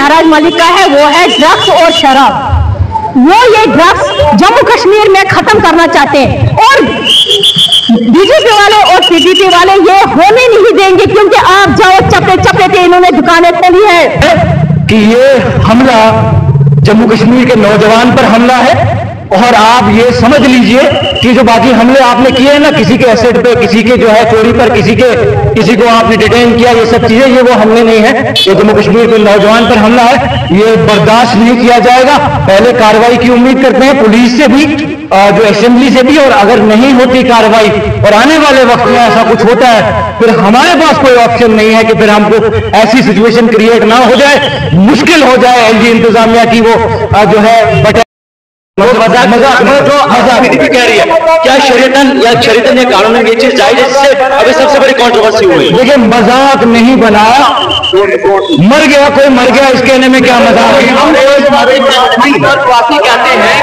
महराज मलिक का है वो है ड्रग्स और शराब। वो ये ड्रग्स जम्मू कश्मीर में खत्म करना चाहते हैं और बीजेपी वाले और पीडीपी वाले ये होने नहीं देंगे, क्योंकि आप जाओ चपे चपे के इन्होंने दुकानें खोली है कि ये हमला जम्मू कश्मीर के नौजवान पर हमला है। और आप ये समझ लीजिए कि जो बाकी हमले आपने किए हैं ना, किसी के एसेट पे, किसी के जो है चोरी पर, किसी को आपने डिटेन किया, ये सब चीजें, ये वो हमले नहीं है, ये जम्मू कश्मीर के नौजवान पर हमला है। ये बर्दाश्त नहीं किया जाएगा। पहले कार्रवाई की उम्मीद करते हैं पुलिस से भी, जो असेंबली से भी, और अगर नहीं होती कार्रवाई और आने वाले वक्त में ऐसा कुछ होता है, फिर हमारे पास कोई ऑप्शन नहीं है कि फिर हमको ऐसी सिचुएशन क्रिएट ना हो जाए, मुश्किल हो जाए एलजी इंतजामिया की वो जो है कह रही है क्या शरीयतन या कानून में ये चीज जायज है, जिससे अभी सबसे बड़ी कंट्रोवर्सी हुई। देखिए मजाक नहीं बनाया, मर गया कोई मर गया, इस कहने में क्या मजाक है। कहते हैं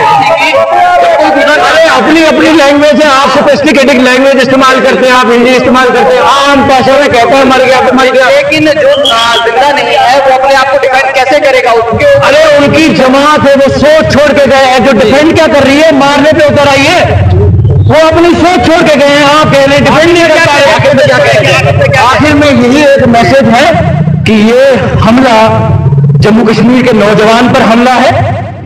अपनी अपनी लैंग्वेज है, आप सोफिस्टिकेटेड लैंग्वेज इस्तेमाल करते हैं, आप हिंदी इस्तेमाल करते हैं, आम भाषा में कहता है मर गया तो मर गया। लेकिन जो जिंदा नहीं है वो अपने आप को डिफेंड कैसे करेगा उसके? अरे उनकी जमात है, वो सोच छोड़ के गए हैं। जो डिफेंड क्या कर रही है, मारने पे उतर आई है, वो अपनी सोच छोड़ के गए हैं। आप कह रहे डिफेंड नहीं कर पा रहे। आखिर में यही एक मैसेज है कि ये हमला जम्मू कश्मीर के नौजवान पर हमला है।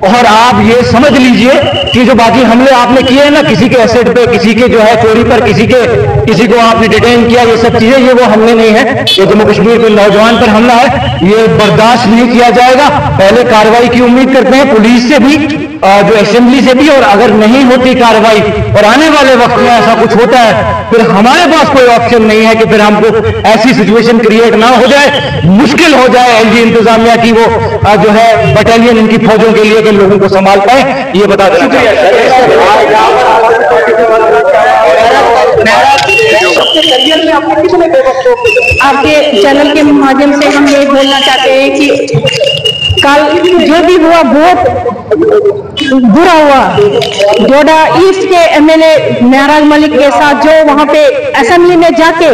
और आप ये समझ लीजिए कि जो बाकी हमले आपने किए हैं ना, किसी के एसेट पे, किसी के जो है चोरी पर, किसी को आपने डिटेन किया, ये सब चीजें, ये वो हमले नहीं है, ये जम्मू कश्मीर के नौजवान पर हमला है। ये बर्दाश्त नहीं किया जाएगा। पहले कार्रवाई की उम्मीद करते हैं पुलिस से भी, जो असेंबली से भी, और अगर नहीं होती कार्रवाई और आने वाले वक्त में ऐसा कुछ होता है, फिर हमारे पास कोई ऑप्शन नहीं है कि फिर हमको ऐसी सिचुएशन क्रिएट ना हो जाए, मुश्किल हो जाए एलजी इंतजामिया की वो जो है बटालियन इनकी फौजों के लिए लोगों को संभाल पाए। ये बता देना चाहिए। आपके चैनल के माध्यम से हम ये बोलना चाहते हैं कि कल जो भी हुआ बहुत बुरा हुआ। डोडा ईस्ट के एमएलए महराज मलिक के साथ जो वहां पे असेंबली में जाके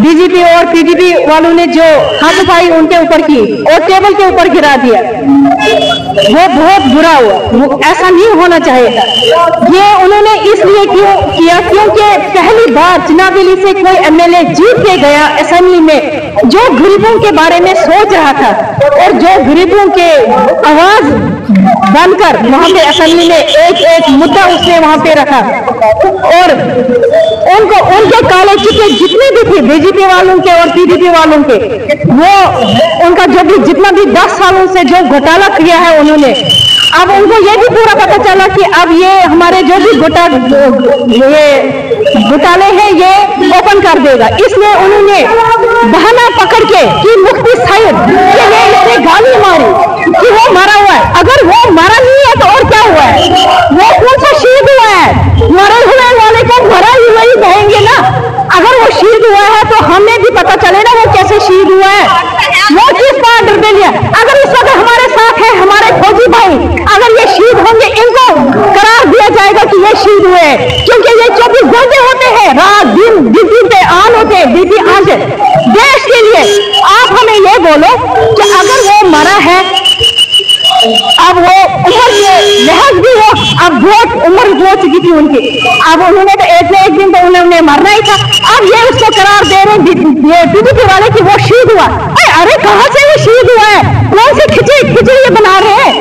बीजेपी और पीडीपी वालों ने जो हाथापाई उनके ऊपर की और टेबल के ऊपर गिरा दिया, वो बहुत बुरा हुआ। ऐसा नहीं होना चाहिए था। ये उन्होंने इसलिए क्यों किया, क्योंकि पहली बार चुनावी से कोई एमएलए जीत के गया असेंबली में, जो गरीबों के बारे में सोच रहा था और जो गरीबों के आवाज बनकर वहां पे असेंबली में एक मुद्दा उसने वहां पे रखा। और उनको उनके काले चिट्ठे जितने भी थे बीजेपी वालों के और पीडीपी वालों के, वो उनका जो भी जितना भी 10 सालों से जो घोटाला किया है उन्होंने, अब उनको ये भी पूरा पता चला कि अब ये हमारे जो भी घोटाले हैं ये ओपन कर देगा। इसलिए उन्होंने बहाना पकड़ के कि मुफ्ती साहिब के लिए इसने गाली मारी कि वो मरा हुआ है। अगर वो मरा नहीं है तो और क्या हुआ है? वो कौन सा शहीद हुआ है? मरे हुए वाले को मरा ही वही कहेंगे ना। अगर वो शहीद हुआ है तो हमें भी पता चले ना वो कैसे शहीद हुआ है, वो किस बात डर लिया। अगर इस वक्त हमारे साथ है हमारे फौजी भाई, अगर ये शहीद होंगे इनको करार दिया जाएगा कि ये शहीद हुए, क्योंकि ये 24 घंटे होते हैं, रात दिन ड्यूटी पे ऑन होते हैं, ड्यूटी ऑन है देश के लिए। आप हमें ये बोलो कि अगर वो मरा है, अब वो उम्र के लिहाज भी हो, अब उम्र हो चुकी थी उनकी, अब उन्होंने तो एक दिन तो उन्होंने मरना ही था। अब ये उसको करार दे रहे बीजेपी वाले कि वो शहीद हुआ। अरे कहाँ से वो शहीद हुआ है? कौन से खिचड़ी ये बना रहे हैं?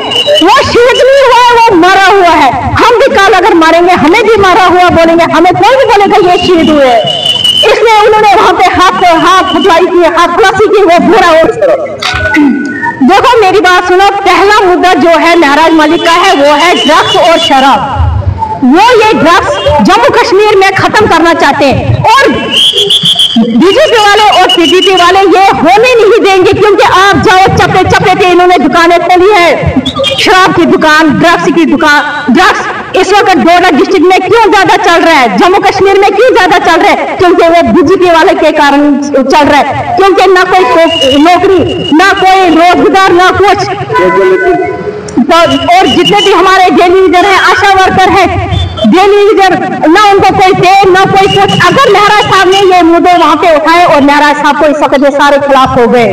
वो शहीद नहीं हुआ है, वो मरा हुआ है। हम भी कल अगर मारेंगे हमें भी मारा हुआ बोलेंगे, हमें कोई भी बोलेगा ये शहीद हुए। इसलिए उन्होंने वहां पे हाथ खुलाई की, हाथ खुलासी की, वो बुरा हो। देखो मेरी बात सुनो, पहला मुद्दा जो है महराज मलिक का है वो है ड्रग्स और शराब। वो ये ड्रग्स जम्मू कश्मीर में खत्म करना चाहते हैं और बीजेपी वाले और पीडीपी वाले ये होने नहीं देंगे, क्योंकि आप जाओ चपे चपे के इन्होंने दुकानें खोली है, शराब की दुकान, ड्रग्स की दुकान। ड्रग्स इस वक्त डोडा डिस्ट्रिक्ट में क्यों ज्यादा चल रहा है, जम्मू कश्मीर में क्यों ज्यादा चल रहा है? क्योंकि वो बीजेपी वाले के कारण चल रहा है, क्योंकि ना कोई नौकरी, ना कोई रोजगार, ना कुछ। और जितने भी हमारे डेली लीडर हैं, आशा वर्कर हैं, डेली लीडर, ना उनको कोई तेल ना कोई कुछ। अगर महराज साहब ने ये मुद्दे वहां पे उठाए और महराज साहब को इस वक्त सारे खिलाफ हो गए।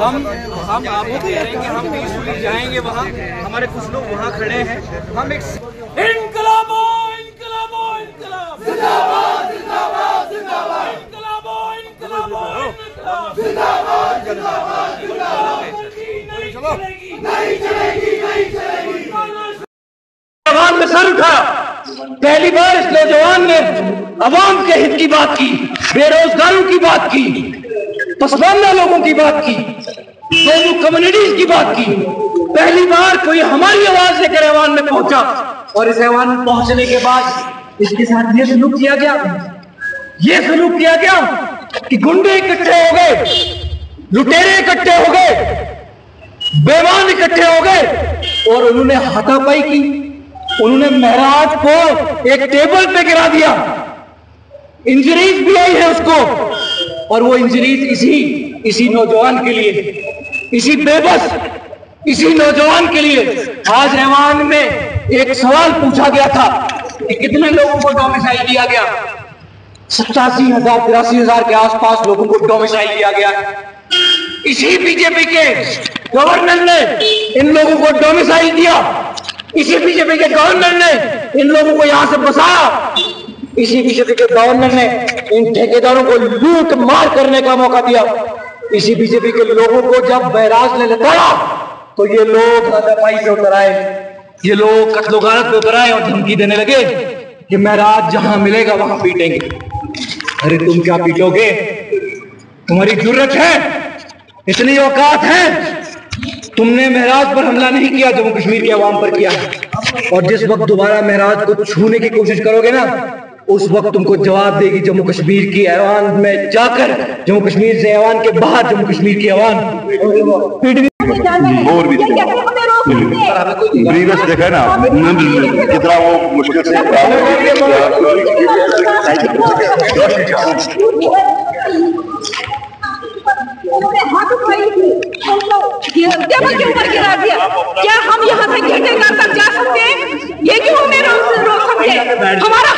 हम आपको कह रहे हैं कि हम पीसफुली जाएंगे वहाँ, हमारे कुछ लोग वहाँ खड़े हैं, हम एक इनकलाबो इनकलाबो इनकलाब जिंदाबाद जिंदाबाद जिंदाबाद इनकलाबो इनकलाबो इनकलाब जिंदाबाद जिंदाबाद जिंदाबाद नहीं चलेगी नहीं चलेगी। जवान ने सर उठाया, पहली बार इस नौजवान ने अवाम के हित की बात की, बेरोजगारों की बात की, पसमानदा लोगों की बात की, दोनों कम्युनिटीज की बात की। पहली बार कोई हमारी आवाज लेकर ऐवान में पहुंचा और इस ऐवान में पहुंचने के बाद इसके साथ ये सलूक किया गया कि गुंडे इकट्ठे हो गए, लुटेरे इकट्ठे हो गए, बेईमान इकट्ठे हो गए और उन्होंने हाथापाई की। उन्होंने महराज को एक टेबल पे गिरा दिया, इंजरीज भी आई है उसको, और वो इंजरीज इसी नौजवान के लिए, इसी बेबस इसी नौजवान के लिए। आज ऐवान में एक सवाल पूछा गया था कि कितने लोगों को डोमिसाइल दिया गया। 87,000 83,000 के आसपास लोगों को डोमिसाइल दिया गया। इसी बीजेपी के गवर्नर ने इन लोगों को डोमिसाइल दिया, इसी बीजेपी के गवर्नर ने इन लोगों को यहां से बसाया, इसी बीजेपी के गवर्नर ने इन ठेकेदारों को लूट मार करने का मौका दिया। इसी बीजेपी के लोगों को जब बैराज ने लताड़ा तो ये लोग हाथापाई पे उतर आए, ये लोग कत्लो-गारत पे उतर आए और धमकी देने लगे कि महराज जहां मिलेगा वहां पीटेंगे। अरे तुम क्या पीटोगे? तुम्हारी जुर्रत है, इतनी औकात है? तुमने महराज पर हमला नहीं किया, जम्मू कश्मीर के अवाम पर किया। और जिस वक्त दोबारा महराज को छूने की कोशिश करोगे ना, उस वक्त तुमको जवाब देगी जम्मू कश्मीर की ऐवान में जाकर, जम्मू कश्मीर से ऐवान के बाहर जम्मू कश्मीर की ऐवान। और भी ब्रीवस देखा ना कितना वो मुश्किल से टेबल के ऊपर गिरा दिया। क्या हम यहाँ से घंटे तक जा सकते हैं? ये क्यों हमें रोक सकते हैं? हमारा